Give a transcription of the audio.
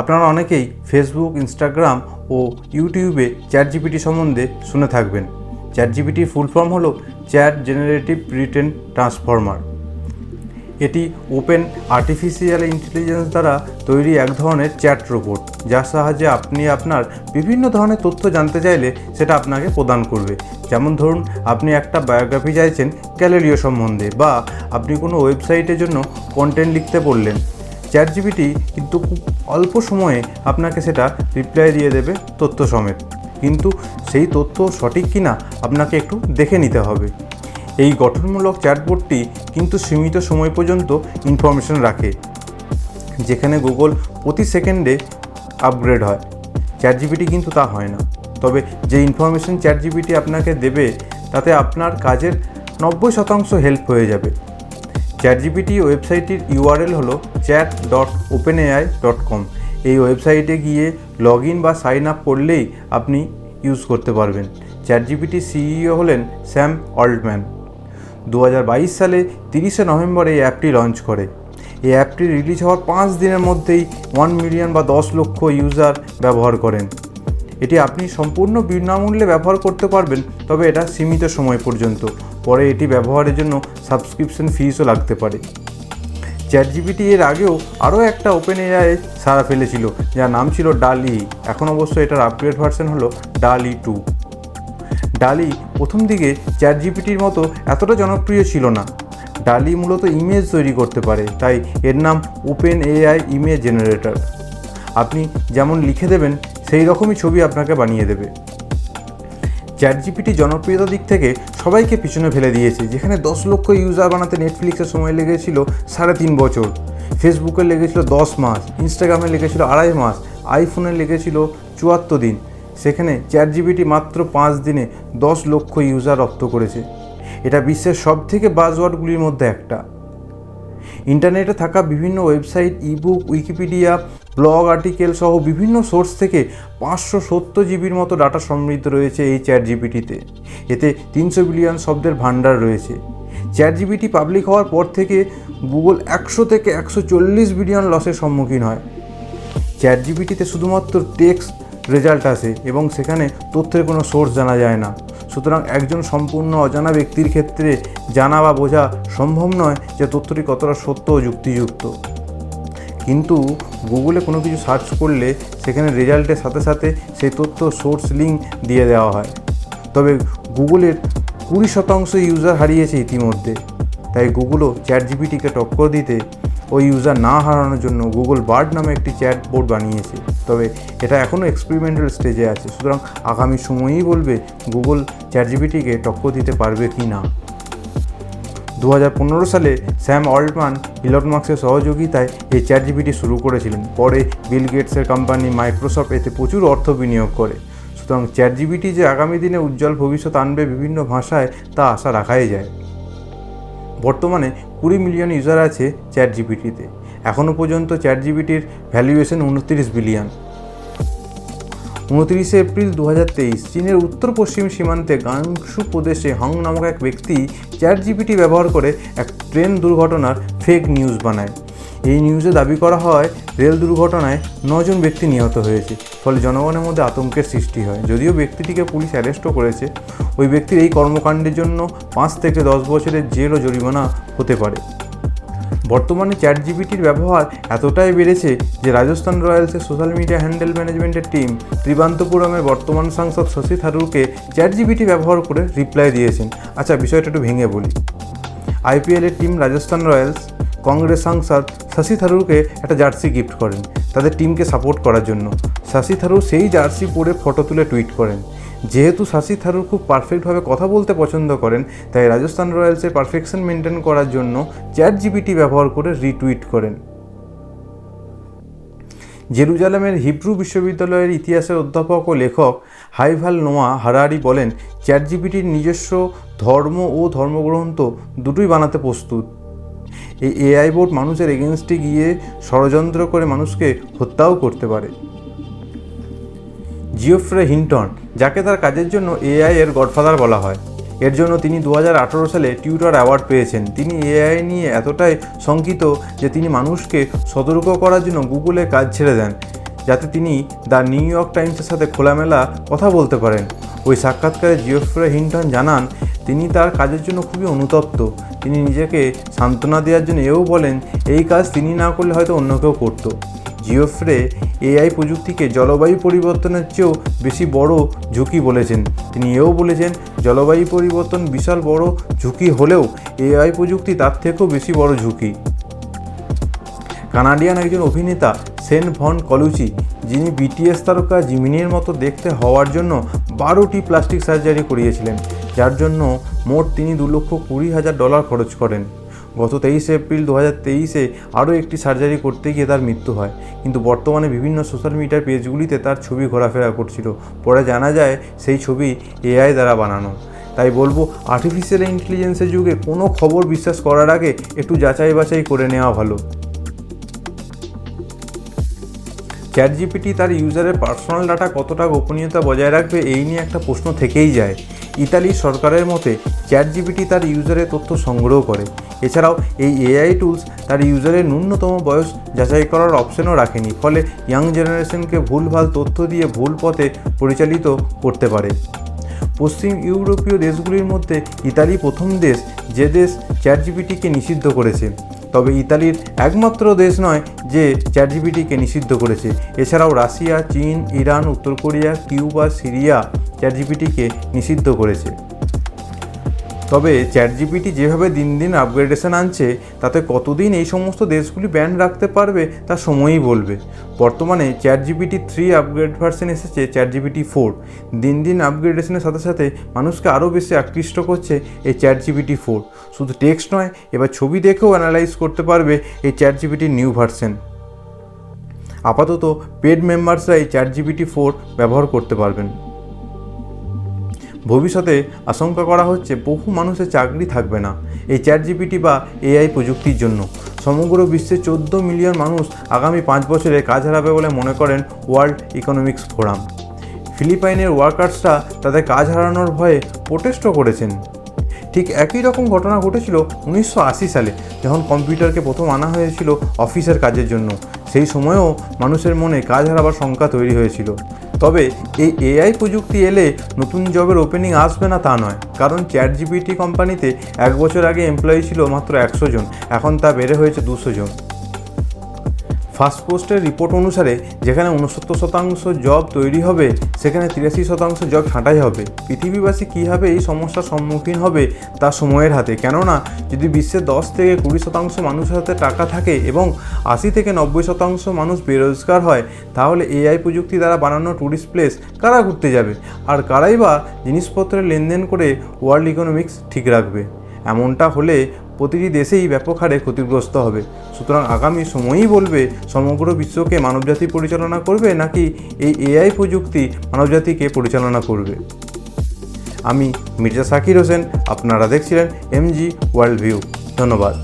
আপনারা অনেকেই Facebook, Instagram ও ইউটিউবে চ্যাটজিপিটি সম্বন্ধে শুনে থাকবেন। চ্যাটজিপিটির ফুল ফর্ম হলো চ্যাট জেনারেটিভ রিটেন ট্রান্সফর্মার। এটি ওপেন আর্টিফিশিয়াল ইন্টেলিজেন্স দ্বারা তৈরি এক ধরনের চ্যাট রোবট, যার সাহায্যে আপনি আপনার বিভিন্ন ধরনের তথ্য জানতে চাইলে সেটা আপনাকে প্রদান করবে। যেমন ধরুন, আপনি একটা বায়োগ্রাফি চাইছেন গ্যালিলিও সম্বন্ধে, বা আপনি কোনো ওয়েবসাইটের জন্য কন্টেন্ট লিখতে বললেন। চ্যাটজিপিটি কিন্তু খুব অল্প সময়ে আপনাকে সেটা রিপ্লাই দিয়ে দেবে তথ্য সমেত, কিন্তু সেই তথ্য সঠিক কিনা আপনাকে একটু দেখে নিতে হবে। এই গঠনমূলক চ্যাটবোর্ডটি কিন্তু সীমিত সময় পর্যন্ত ইনফরমেশন রাখে, যেখানে গুগল প্রতি সেকেন্ডে আপগ্রেড হয়। চ্যাটজিপিটি কিন্তু তা হয় না। তবে যে ইনফরমেশন চ্যাটজিপিটি আপনাকে দেবে তাতে আপনার কাজের 90% হেল্প হয়ে যাবে। চ্যাটজিপিটি ওয়েবসাইটটির ইউআরএল হলো chat.openai.com। এই ওয়েবসাইটে গিয়ে লগ ইন বা সাইন আপ করলেই আপনি ইউজ করতে পারবেন। চ্যাটজিপিটি সিইও হলেন স্যাম অল্টম্যান। 2022 সালে 30শে নভেম্বর এই অ্যাপটি লঞ্চ করে। এই অ্যাপটি রিলিজ হওয়ার 5 দিনের মধ্যেই 1 মিলিয়ন বা 10 লক্ষ ইউজার ব্যবহার করেন। এটি আপনি সম্পূর্ণ বিনামূল্যে ব্যবহার করতে পারবেন, তবে এটা সীমিত সময় পর্যন্ত। পরে এটি ব্যবহারের জন্য সাবস্ক্রিপশন ফিসও লাগতে পারে। চ্যাটজিপিটি এর আগেও আরও একটা ওপেন এআই সাড়া ফেলেছিল, যার নাম ছিল ডালি। এখন অবশ্য এটার আপগ্রেড ভার্সন হলো ডালি 2। ডালি প্রথম দিকে চ্যাটজিপিটির মতো এতটা জনপ্রিয় ছিল না। ডালি মূলত ইমেজ তৈরি করতে পারে, তাই এর নাম ওপেন এআই ইমেজ জেনারেটর। আপনি যেমন লিখে দেবেন সেই রকমই ছবি আপনাকে বানিয়ে দেবে। চ্যাটজিপিটি জনপ্রিয়তার দিক থেকে সবাইকে পিছনে ফেলে দিয়েছে। যেখানে 10 লক্ষ ইউজার বানাতে নেটফ্লিক্সের সময় লেগেছিল 3.5 বছর, ফেসবুকে লেগেছিল 10 মাস, ইনস্টাগ্রামে লেগেছিল 2.5 মাস, আইফোনে লেগেছিল 74 দিন, সেখানে চ্যাটজিপিটি মাত্র 5 দিনে 10 লক্ষ ইউজার রপ্ত করেছে। এটা বিশ্বের সবথেকে বাজওয়ার্ডগুলির মধ্যে একটা। ইন্টারনেটে থাকা বিভিন্ন website, ebook, Wikipedia, blog article সহ বিভিন্ন সোর্স থেকে 570 জিবির মতো ডাটা সমৃদ্ধ রয়েছে এই চ্যাটজিপিটিতে। এতে 300 বিলিয়ন শব্দের ভান্ডার রয়েছে। চ্যাটজিপিটি পাবলিক হওয়ার পর থেকে গুগল 100 থেকে 140 বিলিয়ন লসের সম্মুখীন হয়। চ্যাটজিপিটিতে শুধুমাত্র টেক্সট রেজাল্ট আসে এবং সেখানে তথ্যের কোনো সোর্স জানা যায় না। সুতরাং একজন সম্পূর্ণ অজানা ব্যক্তির ক্ষেত্রে জানা বা বোঝা সম্ভব নয় যে তথ্যটি কতটা সত্য ও যুক্তিযুক্ত। কিন্তু গুগলে কোনো কিছু সার্চ করলে সেখানে রেজাল্টের সাথে সাথে সেই তথ্য সোর্স লিঙ্ক দিয়ে দেওয়া হয়। তবে গুগলের 20% ইউজার হারিয়েছে ইতিমধ্যে। তাই গুগলও চ্যাটজিপিটিকে টক্কর দিতে ওই ইউজার না হারানোর জন্য গুগল বার্ড নামে একটি চ্যাটবোর্ড বানিয়েছে। তবে এটা এখনও এক্সপেরিমেন্টাল স্টেজে আছে, সুতরাং আগামী সময়েই বলবে গুগল চ্যাটজিপিটিকে টক্কর দিতে পারবে কি না। 2015 সালে স্যাম অল্টম্যান ইলন মাস্কের সহযোগিতায় এই চ্যাটজিপিটি শুরু করেছিলেন। পরে বিল গেটসের কোম্পানি মাইক্রোসফট এতে প্রচুর অর্থ বিনিয়োগ করে। সুতরাং চ্যাটজিপিটি যে আগামী দিনে উজ্জ্বল ভবিষ্যৎ আনবে বিভিন্ন ভাষায়, তা আশা রাখাই যায়। বর্তমানে 20 মিলিয়ন ইউজার আছে চ্যাটজিপিটিতে। এখনও পর্যন্ত চ্যাটজিপিটির ভ্যালুয়েশন 29 বিলিয়ন। 29শে এপ্রিল 2023 চীনের উত্তর পশ্চিম সীমান্তে গাংসু প্রদেশে হং নামক এক ব্যক্তি চ্যাটজিপিটি ব্যবহার করে এক ট্রেন দুর্ঘটনার ফেক নিউজ বানায়। এই নিউজে দাবি করা হয় রেল দুর্ঘটনায় 9 জন ব্যক্তি নিহত হয়েছে, ফলে জনগণের মধ্যে আতঙ্কের সৃষ্টি হয়। যদিও ব্যক্তিটিকে পুলিশ অ্যারেস্টও করেছে। ওই ব্যক্তির এই কর্মকাণ্ডের জন্য 5 থেকে 10 বছরের জেল ও জরিমানা হতে পারে। বর্তমানে চ্যাটজিপিটির ব্যবহার এতটাই বেড়েছে যে রাজস্থান রয়্যালসের সোশ্যাল মিডিয়া হ্যান্ডেল ম্যানেজমেন্টের টিম ত্রিবান্তপুরমের বর্তমান সাংসদ শশী থারুরকে চ্যাটজিপিটি ব্যবহার করে রিপ্লাই দিয়েছেন। আচ্ছা, বিষয়টা একটু ভেঙে বলি। আইপিএলের টিম রাজস্থান রয়্যালস কংগ্রেস সাংসদ শশী থারুরকে একটা জার্সি গিফট করেন তাদের টিমকে সাপোর্ট করার জন্য। শশী থারুর সেই জার্সি পরে ফটো তুলে টুইট করেন। যেহেতু শশী থারুর খুব পারফেক্টভাবে কথা বলতে পছন্দ করেন, তাই রাজস্থান রয়্যালসের পারফেকশন মেনটেন করার জন্য চ্যাটজিপিটি ব্যবহার করে রিটুইট করেন। জেরুজালেমের হিব্রু বিশ্ববিদ্যালয়ের ইতিহাসের অধ্যাপক ও লেখক হাইভাল নোয়া হারারি বলেন, চ্যাটজিপিটির নিজস্ব ধর্ম ও ধর্মগ্রন্থ দুটোই বানাতে প্রস্তুত। এই এআই বোর্ড মানুষের এগেনস্টে গিয়ে ষড়যন্ত্র করে মানুষকে হত্যাও করতে পারে। জিওফ্রে হিন্টন, যাকে তার কাজের জন্য এআই এর গডফাদার বলা হয়, এর জন্য তিনি 2018 সালে টিউটর অ্যাওয়ার্ড পেয়েছেন। তিনি এআই নিয়ে এতটাই শঙ্কিত যে তিনি মানুষকে সতর্ক করার জন্য গুগলে কাজ ছেড়ে দেন। যাতে তিনি দ্য নিউ ইয়র্ক টাইমসের সাথে খোলামেলা কথা বলতে পারেন। ওই সাক্ষাৎকারে জিওফ্রে হিন্টন জানান তিনি তার কাজের জন্য খুবই অনুতপ্ত। তিনি নিজেকে সান্ত্বনা দেওয়ার জন্য এও বলেন এই কাজ তিনি না করলে হয়তো অন্য কেউ করতো। জিওফ্রে এআই প্রযুক্তিকে জলবায়ু পরিবর্তনের চেয়েও বেশি বড় ঝুঁকি বলেছেন। তিনি এও বলেছেন জলবায়ু পরিবর্তন বিশাল বড় ঝুঁকি হলেও এআই প্রযুক্তি তার থেকেও বেশি বড় ঝুঁকি। কানাডিয়ান একজন অভিনেতা সেন ভন কলুচি, যিনি বিটিএস তারকা জিমিনির মতো দেখতে হওয়ার জন্য 12টি প্লাস্টিক সার্জারি করিয়েছিলেন, যার জন্য মোট তিনি $2,20,000 খরচ করেন। গত 23 এপ্রিল 2023-এ আরও একটি সার্জারি করতে গিয়ে তার মৃত্যু হয়, কিন্তু বর্তমানে বিভিন্ন সোশ্যাল মিডিয়ার পেজগুলিতে তার ছবি ঘোরাফেরা করছিল। পরে জানা যায় সেই ছবি এআই দ্বারা বানানো। তাই বলবো আর্টিফিশিয়াল ইন্টেলিজেন্সের যুগে কোনো খবর বিশ্বাস করার আগে একটু যাচাই বাছাই করে নেওয়া ভালো। চ্যাটজিপিটি তার ইউজারের পার্সোনাল ডাটা কতটা গোপনীয়তা বজায় রাখবে এই নিয়ে একটা প্রশ্ন থেকেই যায়। ইতালির সরকারের মতে চ্যাটজিপিটি তার ইউজারের তথ্য সংগ্রহ করে। এছাড়াও এই এআই টুলস তার ইউজারের ন্যূনতম বয়স যাচাই করার অপশনও রাখেনি, ফলে ইয়াং জেনারেশনকে ভুলভাল তথ্য দিয়ে ভুল পথে পরিচালিত করতে পারে। পশ্চিম ইউরোপীয় দেশগুলির মধ্যে ইতালি প্রথম দেশ যে দেশ চ্যাটজিপিটিকে নিষিদ্ধ করেছে। তবে ইতালির একমাত্র দেশ নয় যে চ্যাটজিপিটিকে নিষিদ্ধ করেছে। এছাড়াও রাশিয়া, চীন, ইরান, উত্তর কোরিয়া, কিউবা, সিরিয়া চ্যাটজিপিটিকে নিষিদ্ধ করেছে। তবে চ্যাটজিপিটি যেভাবে দিন দিন আপগ্রেডেশন আনছে, তাতে কতদিন এই সমস্ত দেশগুলি ব্যান রাখতে পারবে তা সময়ই বলবে। বর্তমানে চ্যাটজিপিটি 3 আপগ্রেড ভার্সন এসেছে, চ্যাটজিপিটি 4। দিন দিন আপগ্রেডেশনের সাথে সাথে মানুষকে আরও বেশি আকৃষ্ট করছে এই চ্যাটজিপিটি 4। শুধু টেক্সট নয়, এবার ছবি দেখেও অ্যানালাইজ করতে পারবে এই চ্যাটজিপিটির নিউ ভার্সন। আপাতত পেড মেম্বার্সরা এই চ্যাটজিপিটি 4 ব্যবহার করতে পারবেন। ভবিষ্যতে আশঙ্কা করা হচ্ছে বহু মানুষের চাকরি থাকবে না এই চ্যাটজিপিটি বা এআই প্রযুক্তির জন্য। সমগ্র বিশ্বে 14 মিলিয়ন মানুষ আগামী 5 বছরে কাজ হারাবে বলে মনে করেন ওয়ার্ল্ড ইকোনমিক্স ফোরাম। ফিলিপাইনের ওয়ার্কার্সরা তাদের কাজ হারানোর ভয়ে প্রোটেস্টও করেছেন। ঠিক একই রকম ঘটনা ঘটেছিল 1980 সালে, যখন কম্পিউটারকে প্রথম আনা হয়েছিল অফিসের কাজের জন্য। সেই সময়েও মানুষের মনে কাজ হারাবার শঙ্কা তৈরি হয়েছিল। তবে এই এআই প্রযুক্তি এলে নতুন জবের ওপেনিং আসবে না তা নয়, কারণ চ্যাটজিপিটি কোম্পানিতে 1 বছর আগে এমপ্লয়ি ছিল মাত্র 100 জন, এখন তা বেড়ে হয়েছে 200 জন। ফার্স্ট পোস্টের রিপোর্ট অনুসারে যেখানে 69% জব তৈরি হবে, সেখানে 83% জব ছাঁটাই হবে। পৃথিবীবাসী কীভাবে এই সমস্যার সম্মুখীন হবে তা সময়ের হাতে। কেননা যদি বিশ্বের 10 থেকে 20% মানুষের হাতে টাকা থাকে এবং 80 থেকে 90% মানুষ বেরোজগার হয়, তাহলে এআই প্রযুক্তি দ্বারা বানানো ট্যুরিস্ট প্লেস কারা ঘুরতে যাবে, আর কারাই বা জিনিসপত্রের লেনদেন করে ওয়ার্ল্ড ইকোনমিক্স ঠিক রাখবে? এমনটা হলে প্রতিটি দেশেই ব্যাপক হারে ক্ষতিগ্রস্ত হবে। সুতরাং আগামী সময়ই বলবে সমগ্র বিশ্বকে মানবজাতি পরিচালনা করবে নাকি এই এআই প্রযুক্তি মানবজাতিকে পরিচালনা করবে। আমি মির্জা শাকির হোসেন, আপনারা দেখছিলেন MG ওয়ার্ল্ড ভিউ। ধন্যবাদ।